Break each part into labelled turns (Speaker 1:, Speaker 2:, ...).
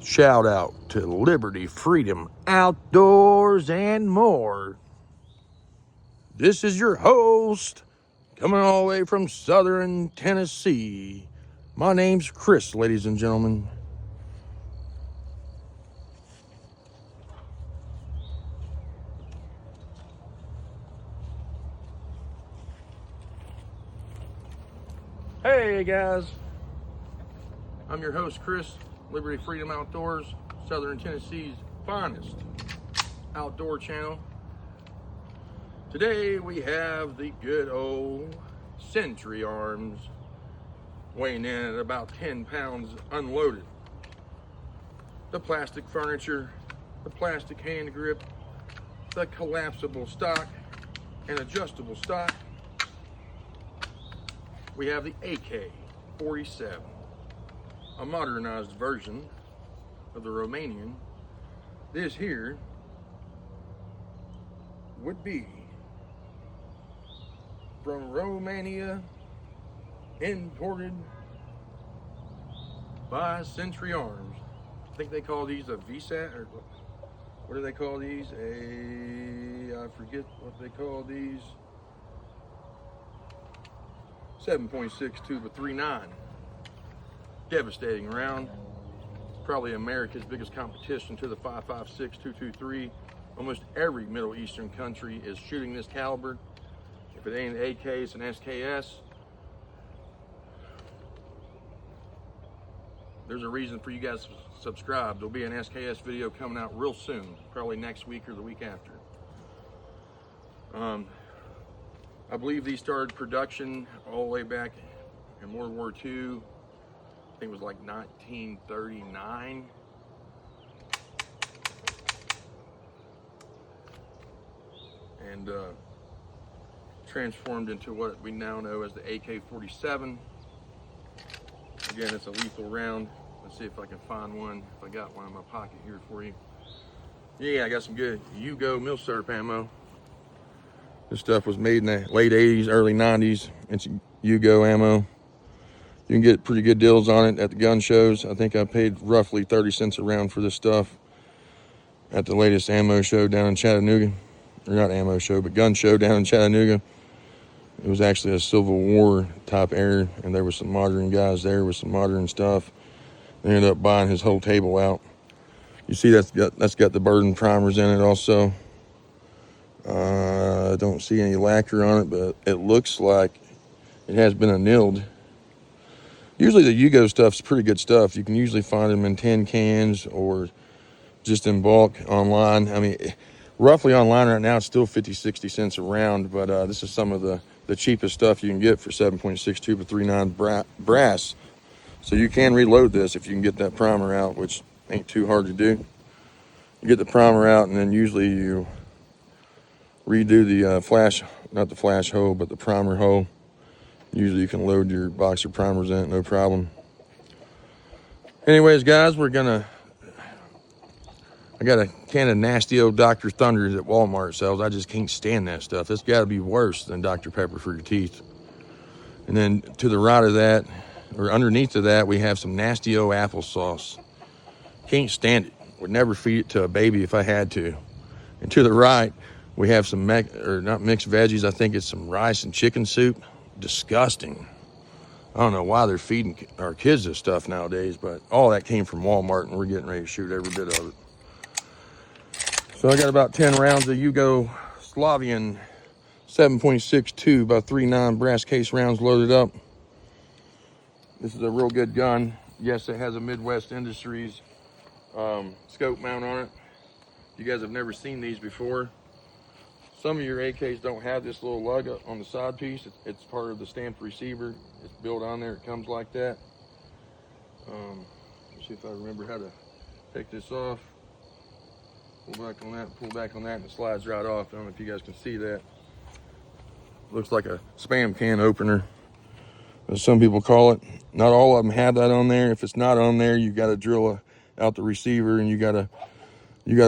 Speaker 1: Shout out to Liberty, Freedom, Outdoors, and more. This is your host, coming all the way from southern Tennessee. My name's Chris, ladies and gentlemen. Hey guys, I'm your host, Chris, Liberty, Freedom, Outdoors, southern Tennessee's finest outdoor channel. Today we have the good old Sentry arms, weighing in at about 10 pounds unloaded. The plastic furniture, the plastic hand grip, the collapsible stock and adjustable stock. We have the AK-47, a modernized version of the Romanian. This here would be from Romania, imported by Sentry Arms. I think they call these a VSAT, or what do they call these? I forget what they call these. 7.6 tuba 3.9. Devastating round. Probably America's biggest competition to the 5.56 223. Almost every Middle Eastern country is shooting this caliber. If it ain't an AK, it's an SKS. There's a reason for you guys to subscribe. There'll be an SKS video coming out real soon, probably next week or the week after. I believe these started production all the way back in World War II. I think it was like 1939. And transformed into what we now know as the AK-47. Again, it's a lethal round. Let's see if I can find one. If I got one in my pocket here for you. Yeah, I got some good Yugo milsurp ammo. This stuff was made in the late 80s, early 90s. It's Yugo ammo. You can get pretty good deals on it at the gun shows. I think I paid roughly 30 cents a round for this stuff at the latest ammo show down in Chattanooga. Or not ammo show, but gun show down in Chattanooga. It was actually a Civil War type era, and there were some modern guys there with some modern stuff. They ended up buying his whole table out. You see that's got the Burden primers in it also. I don't see any lacquer on it, but it looks like it has been annealed. Usually the Yugo stuff's pretty good stuff. You can usually find them in tin cans or just in bulk online. I mean, roughly online right now, it's still 50, 60 cents a round, but this is some of the cheapest stuff you can get for 7.6 tuba 3.9 brass. So you can reload this if you can get that primer out, which ain't too hard to do. You get the primer out, and then usually you redo the not the flash hole, but the primer hole. Usually you can load your boxer primers in it, no problem. Anyways, guys, I got a can of nasty old Dr. Thunders at Walmart sells. I just can't stand that stuff. It's got to be worse than Dr. Pepper for your teeth. And then to the right of that, or underneath of that, we have some nasty old applesauce. Can't stand it. Would never feed it to a baby if I had to. And to the right, we have some not mixed veggies. I think it's some rice and chicken soup. Disgusting. I don't know why they're feeding our kids this stuff nowadays, but all that came from Walmart, and we're getting ready to shoot every bit of it. So I got about 10 rounds of Yugoslavian 7.62 by 3.9 brass case rounds loaded up. This is a real good gun. Yes, it has a Midwest Industries scope mount on it. You guys have never seen these before. Some of your AKs don't have this little lug on the side piece. It's part of the stamped receiver. It's built on there. It comes like that. Let's see if I remember how to take this off. Pull back on that, and it slides right off. I don't know if you guys can see that. Looks like a Spam can opener, as some people call it. Not all of them have that on there. If it's not on there, you got to drill out the receiver, and you got to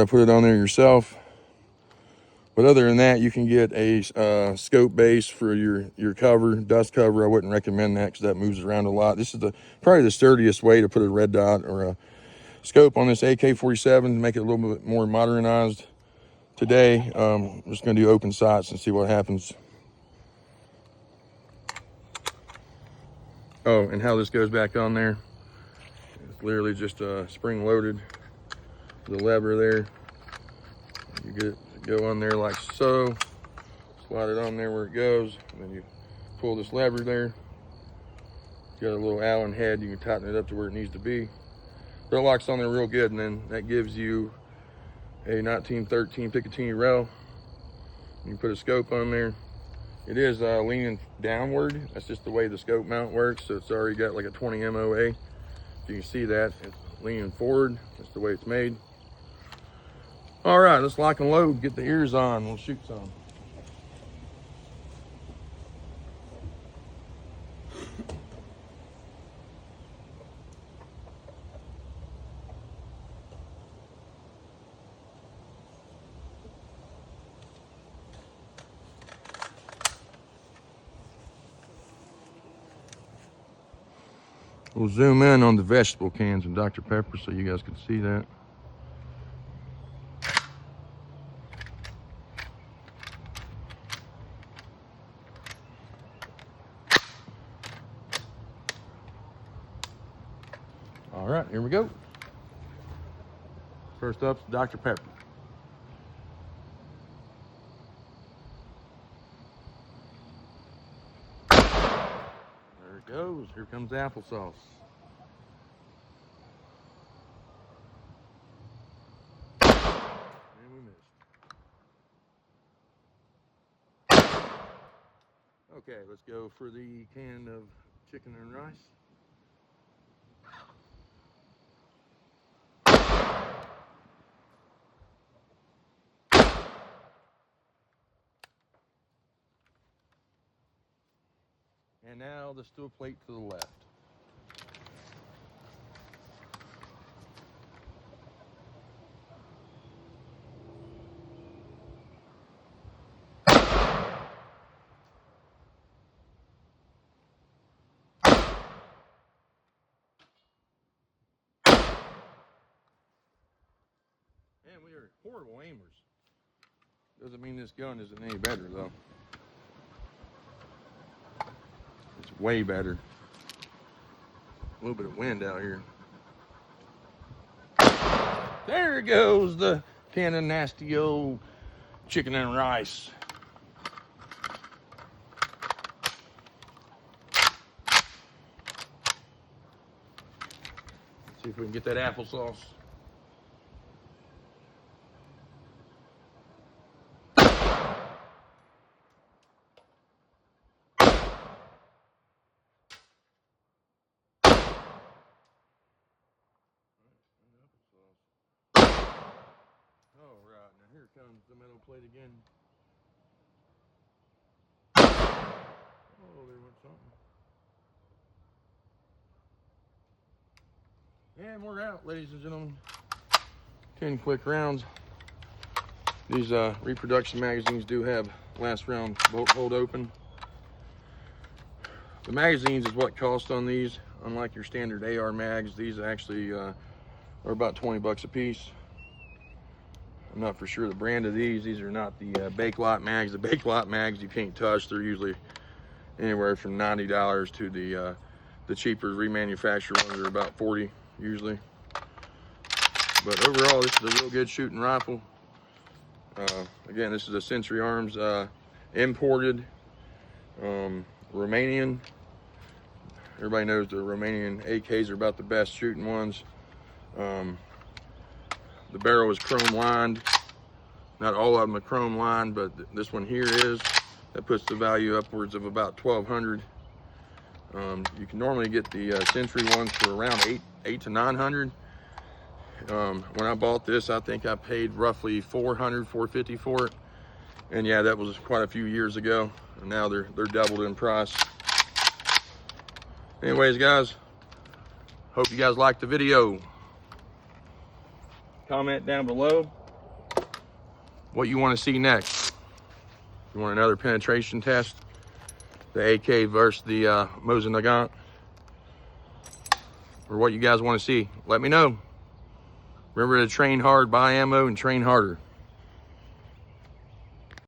Speaker 1: put it on there yourself. But other than that, you can get a scope base for your cover, dust cover. I wouldn't recommend that because that moves around a lot. This is probably the sturdiest way to put a red dot or a scope on this AK-47 to make it a little bit more modernized. Today, I'm just going to do open sights and see what happens. Oh, and how this goes back on there. It's literally just spring loaded. The lever there. You get it to go on there like so. Slide it on there where it goes. And then you pull this lever there. It's got a little Allen head. You can tighten it up to where it needs to be. But it locks on there real good, and then that gives you a 1913 Picatinny rail. You can put a scope on there. It is leaning downward. That's just the way the scope mount works. So it's already got like a 20 MOA. You can see that it's leaning forward. That's the way it's made. All right, let's lock and load. Get the ears on. We'll shoot some. We'll zoom in on the vegetable cans of Dr. Pepper so you guys can see that. All right, here we go. First up, Dr. Pepper. There it goes. Here comes applesauce. And we missed. Okay, let's go for the can of chicken and rice. And now the stool plate to the left. Man, we are horrible aimers. Doesn't mean this gun isn't any better though. It's way better. A little bit of wind out here. There goes the can of nasty old chicken and rice. Let's see if we can get that applesauce. All right, now here comes the metal plate again. Oh, there went something. And we're out, ladies and gentlemen. 10 quick rounds. These reproduction magazines do have last round bolt hold open. The magazines is what cost on these. Unlike your standard AR mags, these actually are about 20 bucks a piece. I'm not for sure the brand of these. These are not the Bake Lot mags. The Bake Lot mags you can't touch. They're usually anywhere from $90 to the cheaper remanufactured ones are about 40 usually. But overall, this is a real good shooting rifle. Again, this is a Century Arms imported Romanian. Everybody knows the Romanian AKs are about the best shooting ones. The barrel is chrome lined. Not all of them are chrome lined, but this one here is. That puts the value upwards of about $1,200. You can normally get the Century ones for around $800 to $900. When I bought this, I think I paid roughly $400, $450 for it. And yeah, that was quite a few years ago. And now they're doubled in price. Anyways, guys, hope you guys liked the video. Comment down below what you want to see next. You want another penetration test? The AK versus the Mosin Nagant? Or what you guys want to see? Let me know. Remember to train hard, buy ammo, and train harder.